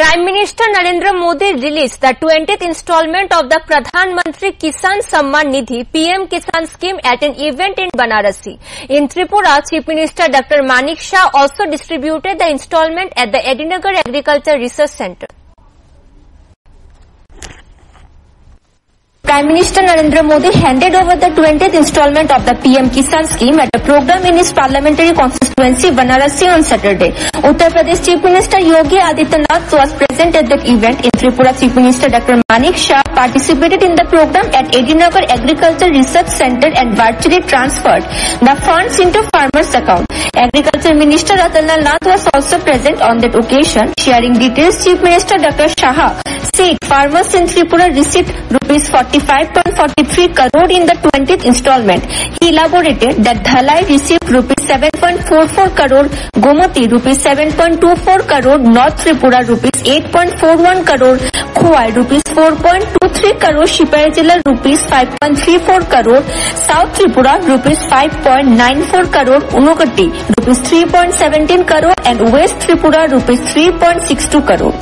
Prime Minister Narendra Modi released the 20th installment of the Pradhan Mantri Kisan Samman Nidhi PM Kisan scheme at an event in Banarasi. In Tripura, Chief Minister Dr. Manik Shah also distributed the installment at the Edinagar Agriculture Research Centre. Prime Minister Narendra Modi handed over the 20th installment of the PM Kisan scheme at a program in his parliamentary constituency Banarasi on Saturday. Uttar Pradesh Chief Minister Yogi Adityanath was present at that event. In Tripura, Chief Minister Dr. Manik Shah participated in the program at Edinagar Agriculture Research Centre and virtually transferred the funds into farmers' account. Agriculture Minister Ratna Nath was also present on that occasion. Sharing details, Chief Minister Dr. Shah said farmers in Tripura received rupees 45.43 crore in the 20th installment. He elaborated that Dhalai received rupees 7.44 crore, Gomati rupees 7.24 crore, North Tripura rupees 8.41 crore, Khowai rupees 4.23 crore, Sipaijala rupees 5.34 crore, South Tripura rupees 5.94 crore, Unakati rupees 3.17 crore and West Tripura rupees 3.62 crore.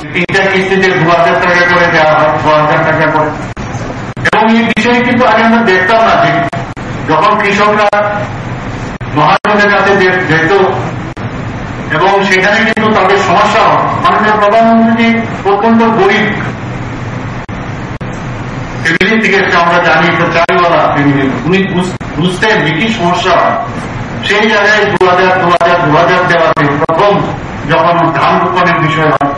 এবং এই বিষয়ে কিন্তু আগে আমরা দেখতাম না যে যখন কৃষকরা মহাজনের কাছে যেত এবং সেখানে কিন্তু তাদের সমস্যা হয়। মাননীয় প্রধানমন্ত্রী অত্যন্ত গরিব ফ্যামিলি থেকে আমরা জানি, চাকরিওয়ালা ফ্যামিলি, উনি বুঝতেন যে কি সমস্যা হয়। সেই জায়গায় 2000 দেওয়াতে প্রথম যখন ধান রোপণের বিষয় হয়,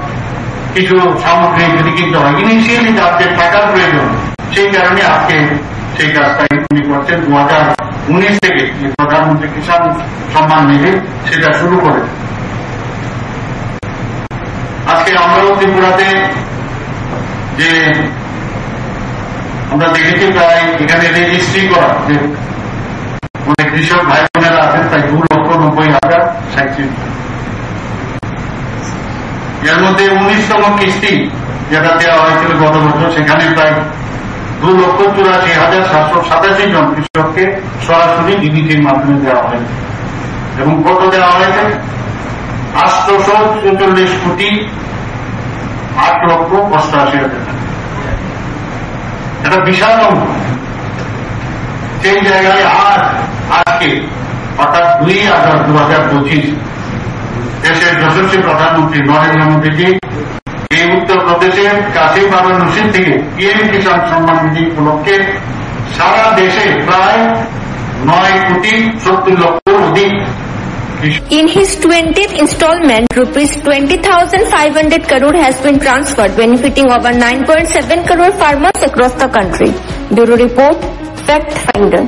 কিছু সামগ্রী যদি কিনতে হয়, ইনিশিয়ালি যাদের টাকার প্রয়োজন, সেই কারণে আজকে সেই কাজটা উনি করছেন। 2019 থেকে যে প্রধানমন্ত্রী কিষাণ সম্মান নিধি সেটা শুরু করে আজকে আমরাও ত্রিপুরাতে যে আমরা দেখেছি প্রায় এখানে রেজিস্ট্রি করা যে অনেক কৃষক ভাই বোনেরা আছেন প্রায় 2,90,000 এর মধ্যে 19তম কিস্তি যেটা দেওয়া হয়েছিল গত বছর, সেখানে প্রায় 2,84,787 জন কৃষককে সরাসরি ডিবিটির মাধ্যমে দেওয়া হয়েছে এবং কত দেওয়া হয়েছে 844,08,88,000 টাকা। এটা বিশাল অঙ্ক। সেই জায়গায় আজকে অর্থাৎ 2/2025 দেশের যশস্বী প্রধানমন্ত্রী নরেন্দ্র মোদীজি এই উত্তর প্রদেশের কাছে বারাণসী থেকে পিএম কিষাণ সম্মান নিধি উপলক্ষে সারা দেশে প্রায় 9,70,00,000 অধিক। In his 20th installment, rupees 20,500 crore has been transferred, benefiting over 9.7 crore farmers across the country. Bureau Report, Fact Finder.